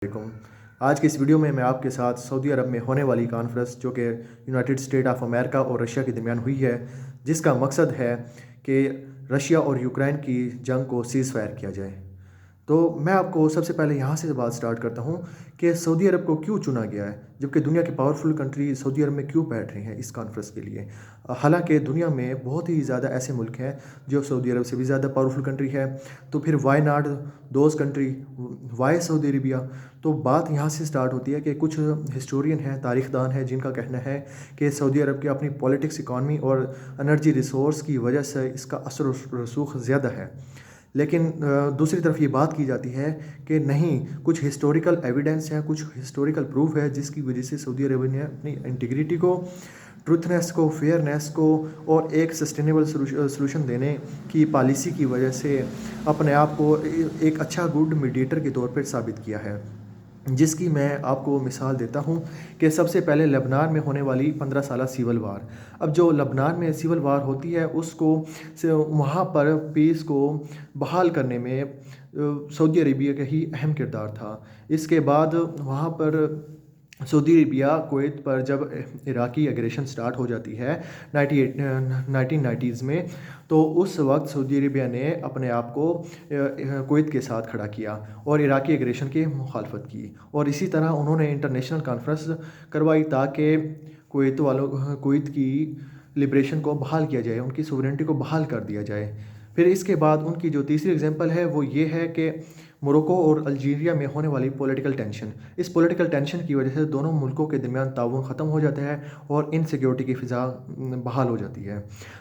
वालेकुम। आज की इस वीडियो में मैं आपके साथ सऊदी अरब में होने वाली कॉन्फ्रेंस जो कि यूनाइटेड स्टेट ऑफ अमेरिका और रशिया के दरमियान हुई है, जिसका मकसद है कि रशिया और यूक्रेन की जंग को सीज़ फायर किया जाए। तो मैं आपको सबसे पहले यहाँ से बात स्टार्ट करता हूँ कि सऊदी अरब को क्यों चुना गया है, जबकि दुनिया की पावरफुल कंट्री सऊदी अरब में क्यों बैठ रही हैं इस कॉन्फ्रेंस के लिए। हालांकि दुनिया में बहुत ही ज़्यादा ऐसे मुल्क हैं जो सऊदी अरब से भी ज़्यादा पावरफुल कंट्री है, तो फिर why not those country, why Saudi Arabia. तो बात यहाँ से स्टार्ट होती है कि कुछ हिस्टोरियन हैं, तारीखदान हैं, जिनका कहना है कि सऊदी अरब की अपनी पॉलिटिक्स, इकॉनमी और एनर्जी रिसोर्स की वजह से इसका असर और रसूख ज़्यादा है। लेकिन दूसरी तरफ ये बात की जाती है कि नहीं, कुछ हिस्टोरिकल एविडेंस है, कुछ हिस्टोरिकल प्रूफ है जिसकी वजह से सऊदी अरब ने अपनी इंटीग्रिटी को, ट्रूथनेस को, फेयरनेस को और एक सस्टेनेबल सलूशन देने की पॉलिसी की वजह से अपने आप को एक अच्छा गुड मीडिएटर के तौर पर साबित किया है। जिसकी मैं आपको मिसाल देता हूँ कि सबसे पहले लबनान में होने वाली 15 साला सिविल वार। अब जो लबनान में सिविल वार होती है उसको वहाँ पर पीस को बहाल करने में सऊदी अरेबिया का ही अहम किरदार था। इसके बाद वहाँ पर सऊदी अरेबिया कुवैत पर जब इराकी एग्रेशन स्टार्ट हो जाती है 1990s में, तो उस वक्त सऊदी अरेबिया ने अपने आप को कुवैत के साथ खड़ा किया और इराकी एग्रेशन की मुखालफत की। और इसी तरह उन्होंने इंटरनेशनल कॉन्फ्रेंस करवाई ताकि कुवैत की लिब्रेशन को बहाल किया जाए, उनकी सोवरेनिटी को बहाल कर दिया जाए। फिर इसके बाद उनकी जो तीसरी एग्जांपल है वो ये है कि मोरक्को और अल्जीरिया में होने वाली पॉलिटिकल टेंशन। इस पॉलिटिकल टेंशन की वजह से दोनों मुल्कों के दरमियान ताउन ख़त्म हो जाता है और इनसिक्योरिटी की फ़िज़ा बहाल हो जाती है।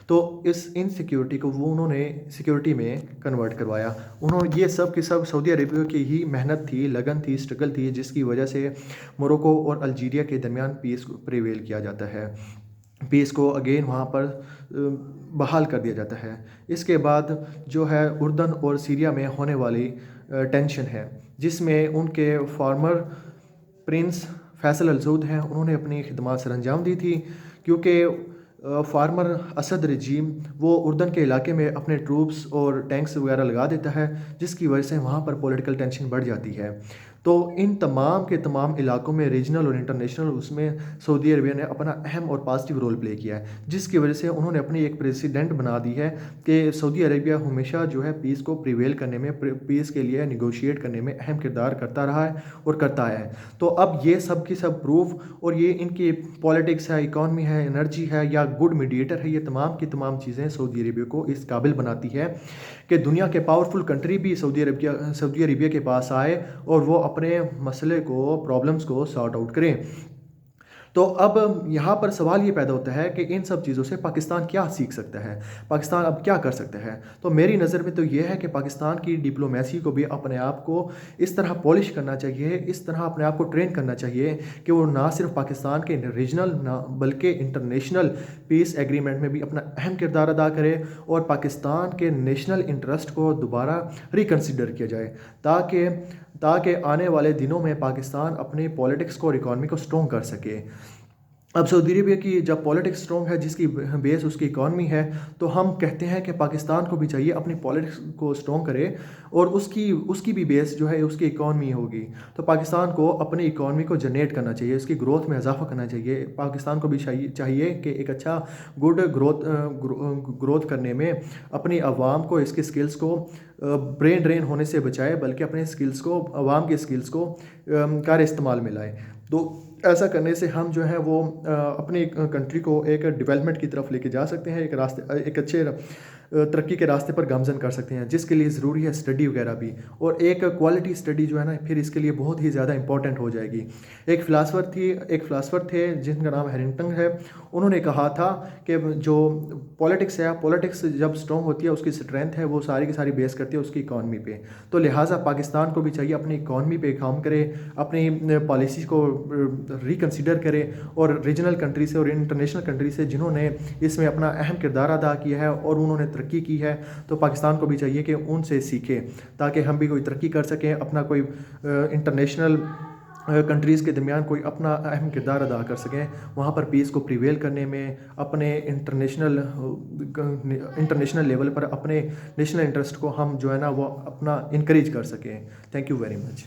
तो इस इनसिक्योरिटी को उन्होंने सिक्योरिटी में कन्वर्ट करवाया। उन्होंने ये सब के सब सऊदी अरेबिया की ही मेहनत थी, लगन थी, स्ट्रगल थी, जिसकी वजह से मोरक्को और अल्जीरिया के दरमियान पीस प्रिवेल किया जाता है, पीस को अगेन वहाँ पर बहाल कर दिया जाता है। इसके बाद जो है उर्दन और सीरिया में होने वाली टेंशन है, जिसमें उनके फार्मर प्रिंस फैसल अल सऊद हैं, उन्होंने अपनी खिदमत सर अंजाम दी थी, क्योंकि फार्मर असद रजीम वो उर्दन के इलाके में अपने ट्रूप्स और टैंक्स वगैरह लगा देता है, जिसकी वजह से वहाँ पर पॉलिटिकल टेंशन बढ़ जाती है। तो इन तमाम के तमाम इलाकों में रीजनल और इंटरनेशनल उसमें सऊदी अरबिया ने अपना अहम और पॉजिटिव रोल प्ले किया है, जिसकी वजह से उन्होंने अपनी एक प्रेसिडेंट बना दी है कि सऊदी अरबिया हमेशा जो है पीस को प्रिवेल करने में, पीस के लिए निगोशिएट करने में अहम किरदार करता रहा है और करता है। तो अब ये सब की सब प्रूफ और ये इनकी पॉलिटिक्स है, इकॉनमी है, एनर्जी है या गुड मीडिएटर है, ये तमाम की तमाम चीज़ें सऊदी अरबिया को इस काबिल बनाती है कि दुनिया के पावरफुल कंट्री भी सऊदी अरबिया के पास आए और वो अपने मसले को, प्रॉब्लम्स को सॉर्ट आउट करें। तो अब यहाँ पर सवाल ये पैदा होता है कि इन सब चीज़ों से पाकिस्तान क्या सीख सकता है, पाकिस्तान अब क्या कर सकता है। तो मेरी नज़र में तो ये है कि पाकिस्तान की डिप्लोमेसी को भी अपने आप को इस तरह पॉलिश करना चाहिए, इस तरह अपने आप को ट्रेन करना चाहिए कि वो ना सिर्फ पाकिस्तान के रीजनल ना बल्कि इंटरनेशनल पीस एग्रीमेंट में भी अपना अहम किरदार अदा करे और पाकिस्तान के नेशनल इंटरेस्ट को दोबारा रिकन्सिडर किया जाए, ताकि आने वाले दिनों में पाकिस्तान अपनी पॉलिटिक्स को और इकॉनमी को स्ट्रॉन्ग कर सके। अब सऊदी अरबिया की जब पॉलिटिक्स स्ट्रॉन्ग है, जिसकी बेस उसकी इकॉनमी है, तो हम कहते हैं कि पाकिस्तान को भी चाहिए अपनी पॉलिटिक्स को स्ट्रॉन्ग करे और उसकी भी बेस जो है उसकी इकॉनमी होगी। तो पाकिस्तान को अपनी इकॉनमी को जनरेट करना चाहिए, उसकी ग्रोथ में इजाफा करना चाहिए। पाकिस्तान को भी चाहिए कि एक अच्छा गुड ग्रोथ करने में अपनी आवाम को, इसके स्किल्स को ब्रेन ड्रेन होने से बचाए, बल्कि अपने स्किल्स को, आवाम के स्किल्स को कार इस्तेमाल में लाए। तो ऐसा करने से हम जो है वो अपनी कंट्री को एक डेवलपमेंट की तरफ लेके जा सकते हैं, एक रास्ते, एक अच्छे तरक्की के रास्ते पर गामजन कर सकते हैं, जिसके लिए ज़रूरी है स्टडी वगैरह भी, और एक क्वालिटी स्टडी जो है ना फिर इसके लिए बहुत ही ज़्यादा इंपॉर्टेंट हो जाएगी। एक फ़िलासफ़र थे जिनका नाम हैरिंगटन है, उन्होंने कहा था कि जो पॉलिटिक्स है, पॉलिटिक्स जब स्ट्रॉन्ग होती है, उसकी स्ट्रेंथ है वो सारी की सारी बेस करती है उसकी इकॉनमी पे। तो लिहाजा पाकिस्तान को भी चाहिए अपनी इकॉनमी पे काम करे, अपनी पॉलिसी को रिकन्सिडर करे और रीजनल कंट्री से और इंटरनेशनल कंट्री से जिन्होंने इसमें अपना अहम किरदार अदा किया है और उन्होंने तरक्की की है, तो पाकिस्तान को भी चाहिए कि उनसे सीखे, ताकि हम भी कोई तरक्की कर सकें, अपना कोई इंटरनेशनल कंट्रीज़ के दरमियान कोई अपना अहम किरदार अदा कर सकें, वहाँ पर पीस को प्रिवेल करने में, अपने इंटरनेशनल लेवल पर अपने नेशनल इंटरेस्ट को हम जो है ना वो अपना इनक्रीज कर सकें। Thank you very much.